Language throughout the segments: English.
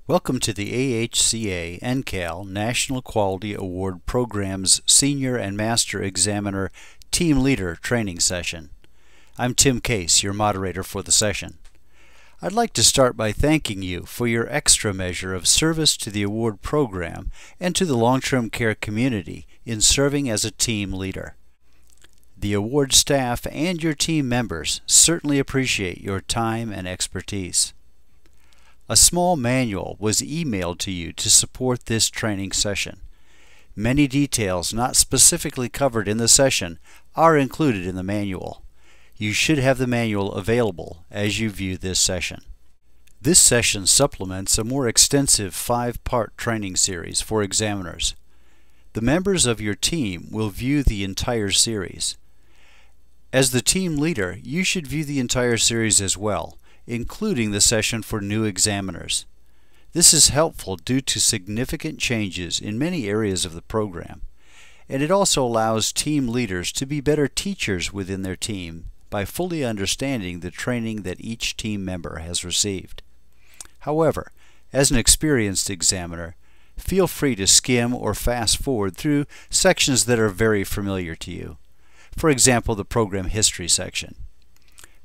Welcome to the AHCA NCAL National Quality Award Program's Senior and Master Examiner Team Leader Training Session. I'm Tim Case, your moderator for the session. I'd like to start by thanking you for your extra measure of service to the award program and to the long-term care community in serving as a team leader. The award staff and your team members certainly appreciate your time and expertise. A small manual was emailed to you to support this training session. Many details not specifically covered in the session are included in the manual. You should have the manual available as you view this session. This session supplements a more extensive 5-part training series for examiners. The members of your team will view the entire series. As the team leader, you should view the entire series as well, including the session for new examiners. This is helpful due to significant changes in many areas of the program, and it also allows team leaders to be better teachers within their team by fully understanding the training that each team member has received. However, as an experienced examiner, feel free to skim or fast forward through sections that are very familiar to you. For example, the program history section.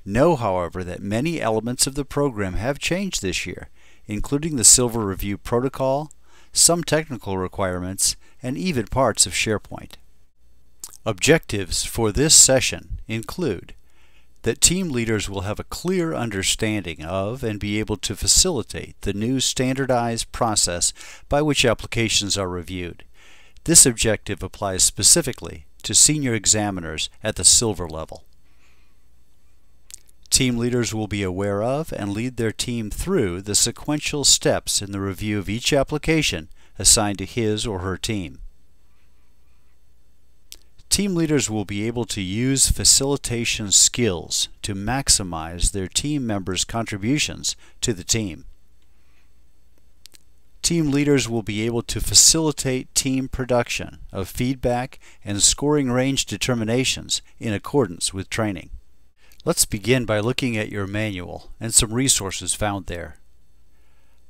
Know, however, that many elements of the program have changed this year, including the Silver Review Protocol, some technical requirements, and even parts of SharePoint. Objectives for this session include that team leaders will have a clear understanding of and be able to facilitate the new standardized process by which applications are reviewed. This objective applies specifically to senior examiners at the silver level. Team leaders will be aware of and lead their team through the sequential steps in the review of each application assigned to his or her team. Team leaders will be able to use facilitation skills to maximize their team members' contributions to the team. Team leaders will be able to facilitate team production of feedback and scoring range determinations in accordance with training. Let's begin by looking at your manual and some resources found there.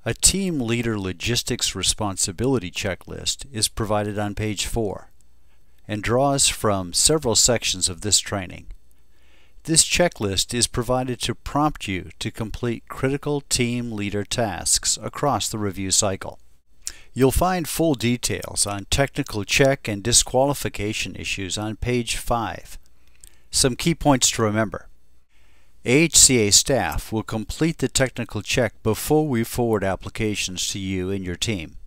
A team leader logistics responsibility checklist is provided on page 4 and draws from several sections of this training. This checklist is provided to prompt you to complete critical team leader tasks across the review cycle. You'll find full details on technical check and disqualification issues on page 5. Some key points to remember. AHCA staff will complete the technical check before we forward applications to you and your team.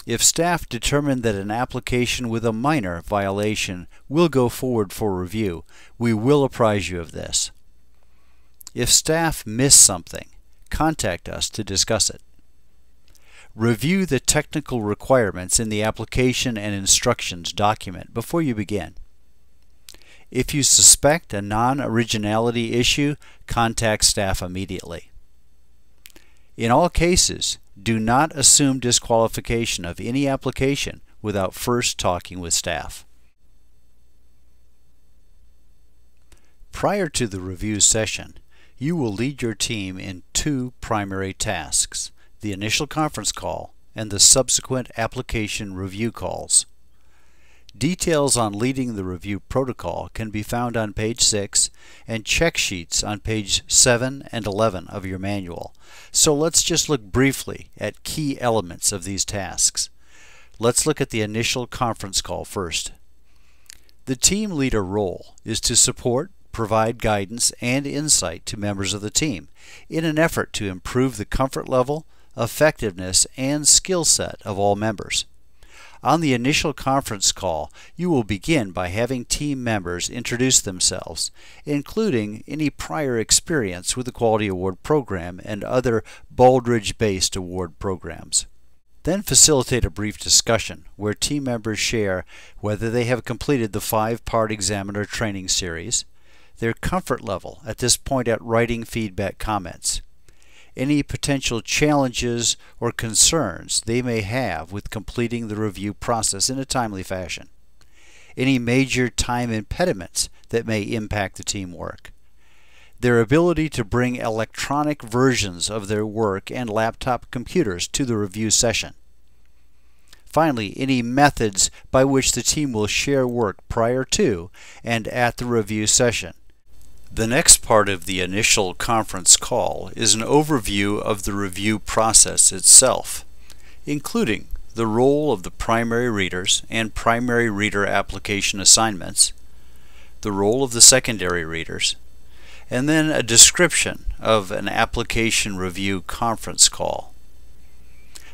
If staff determine that an application with a minor violation will go forward for review, we will apprise you of this. If staff miss something, contact us to discuss it. Review the technical requirements in the application and instructions document before you begin. If you suspect a non-originality issue, contact staff immediately. In all cases, do not assume disqualification of any application without first talking with staff. Prior to the review session, you will lead your team in 2 primary tasks: the initial conference call and the subsequent application review calls. Details on leading the review protocol can be found on page 6 and check sheets on page 7 and 11 of your manual. So let's just look briefly at key elements of these tasks. Let's look at the initial conference call first. The team leader role is to support, provide guidance, and insight to members of the team in an effort to improve the comfort level, effectiveness, and skill set of all members. On the initial conference call, you will begin by having team members introduce themselves, including any prior experience with the Quality Award Program and other Baldrige-based award programs. Then facilitate a brief discussion where team members share whether they have completed the 5-part examiner training series, their comfort level at this point at writing feedback comments, any potential challenges or concerns they may have with completing the review process in a timely fashion, any major time impediments that may impact the teamwork. their ability to bring electronic versions of their work and laptop computers to the review session. Finally, any methods by which the team will share work prior to and at the review session. The next part of the initial conference call is an overview of the review process itself, including the role of the primary readers and primary reader application assignments, the role of the secondary readers, and then a description of an application review conference call.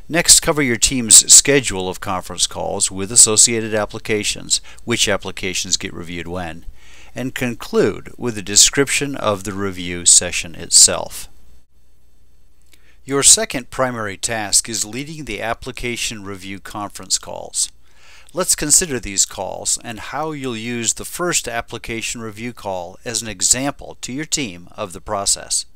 Next, cover your team's schedule of conference calls with associated applications, which applications get reviewed when, and conclude with a description of the review session itself. Your second primary task is leading the application review conference calls. Let's consider these calls and how you'll use the first application review call as an example to your team of the process.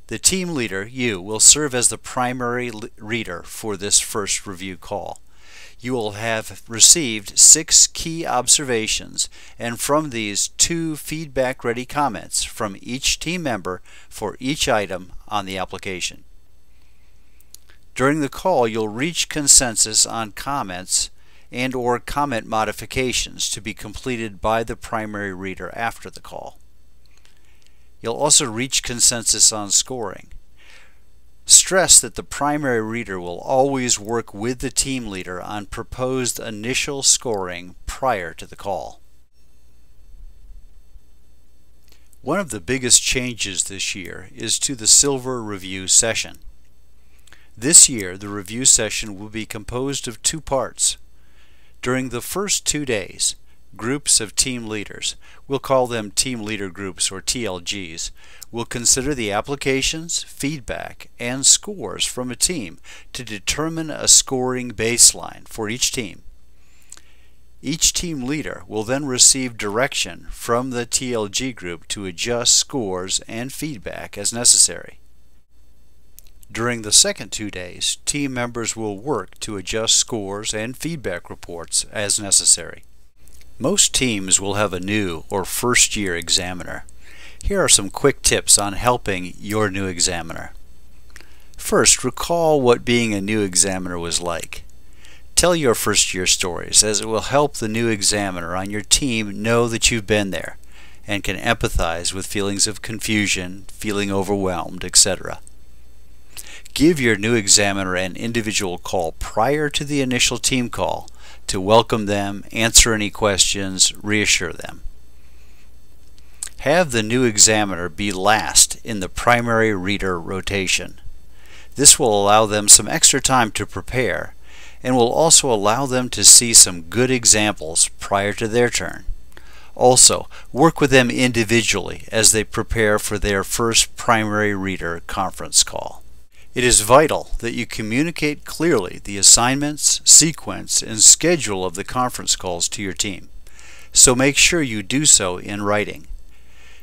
The team leader, you, will serve as the primary reader for this first review call. You will have received 6 key observations, and from these 2 feedback-ready comments from each team member for each item on the application. During the call, you'll reach consensus on comments and/or comment modifications to be completed by the primary reader after the call. You'll also reach consensus on scoring. Stress that the primary reader will always work with the team leader on proposed initial scoring prior to the call. One of the biggest changes this year is to the Silver Review Session. This year, the review session will be composed of 2 parts. During the first 2 days, groups of team leaders, we'll call them team leader groups or TLGs, will consider the applications, feedback, and scores from a team to determine a scoring baseline for each team. Each team leader will then receive direction from the TLG group to adjust scores and feedback as necessary. During the second 2 days, team members will work to adjust scores and feedback reports as necessary. Most teams will have a new or first-year examiner. Here are some quick tips on helping your new examiner. First, recall what being a new examiner was like. Tell your first-year stories, as it will help the new examiner on your team know that you've been there and can empathize with feelings of confusion, feeling overwhelmed, etc. Give your new examiner an individual call prior to the initial team call to welcome them, answer any questions, reassure them. Have the new examiner be last in the primary reader rotation. This will allow them some extra time to prepare and will also allow them to see some good examples prior to their turn. Also, work with them individually as they prepare for their first primary reader conference call. It is vital that you communicate clearly the assignments, sequence, and schedule of the conference calls to your team, so make sure you do so in writing.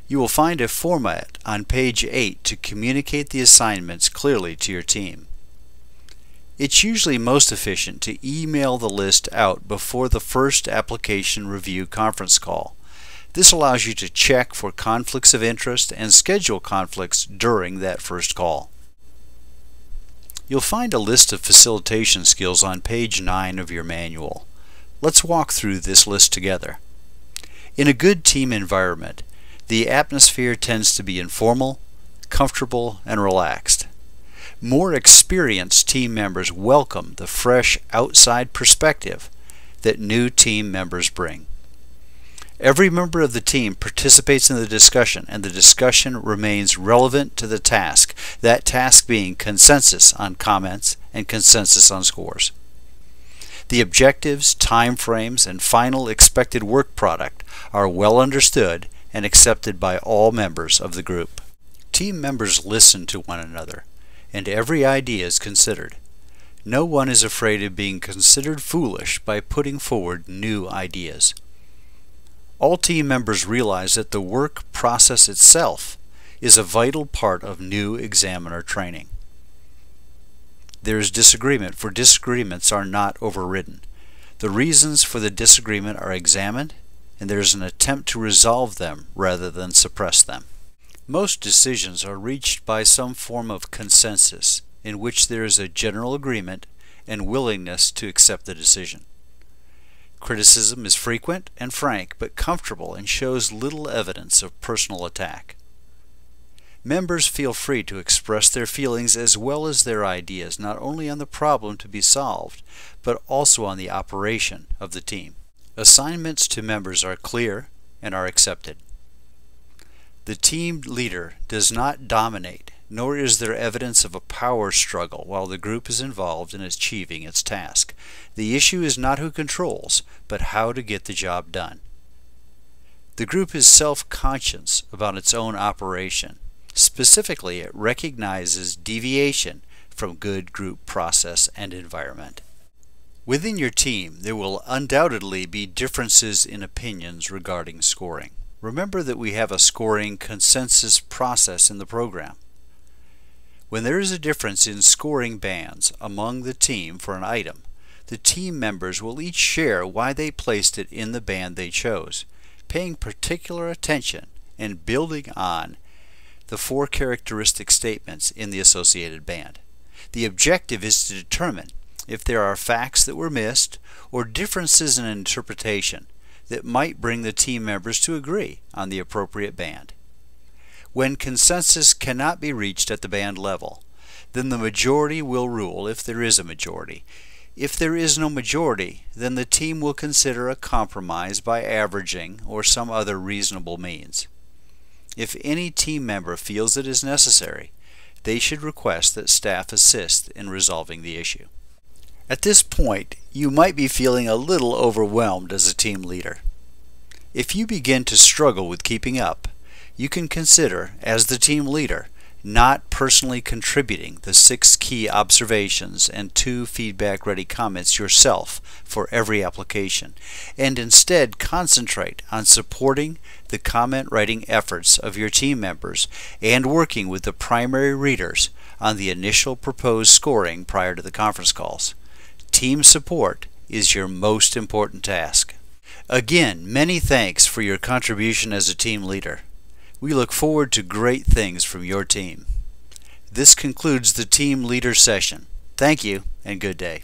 You will find a format on page 8 to communicate the assignments clearly to your team. It's usually most efficient to email the list out before the first application review conference call. This allows you to check for conflicts of interest and schedule conflicts during that first call. You'll find a list of facilitation skills on page 9 of your manual. Let's walk through this list together. In a good team environment, the atmosphere tends to be informal, comfortable, and relaxed. More experienced team members welcome the fresh outside perspective that new team members bring. Every member of the team participates in the discussion, and the discussion remains relevant to the task, that task being consensus on comments and consensus on scores. The objectives, time frames, and final expected work product are well understood and accepted by all members of the group. Team members listen to one another, and every idea is considered. No one is afraid of being considered foolish by putting forward new ideas. All team members realize that the work process itself is a vital part of new examiner training. There is disagreement, for disagreements are not overridden. The reasons for the disagreement are examined and there's an attempt to resolve them rather than suppress them. Most decisions are reached by some form of consensus in which there is a general agreement and willingness to accept the decision. Criticism is frequent and frank, but comfortable and shows little evidence of personal attack. Members feel free to express their feelings as well as their ideas, not only on the problem to be solved, but also on the operation of the team. Assignments to members are clear and are accepted. The team leader does not dominate, nor is there evidence of a power struggle while the group is involved in achieving its task. The issue is not who controls, but how to get the job done. The group is self-conscious about its own operation. Specifically, it recognizes deviation from good group process and environment. Within your team, there will undoubtedly be differences in opinions regarding scoring. Remember that we have a scoring consensus process in the program. When there is a difference in scoring bands among the team for an item, the team members will each share why they placed it in the band they chose, paying particular attention and building on the 4 characteristic statements in the associated band. The objective is to determine if there are facts that were missed or differences in interpretation that might bring the team members to agree on the appropriate band. When consensus cannot be reached at the band level, then the majority will rule if there is a majority. If there is no majority, then the team will consider a compromise by averaging or some other reasonable means. If any team member feels it is necessary, they should request that staff assist in resolving the issue. At this point, you might be feeling a little overwhelmed as a team leader. If you begin to struggle with keeping up, you can consider, as the team leader, not personally contributing the 6 key observations and 2 feedback-ready comments yourself for every application, and instead concentrate on supporting the comment-writing efforts of your team members and working with the primary readers on the initial proposed scoring prior to the conference calls. Team support is your most important task. Again, many thanks for your contribution as a team leader. We look forward to great things from your team. This concludes the Team Leader session. Thank you and good day.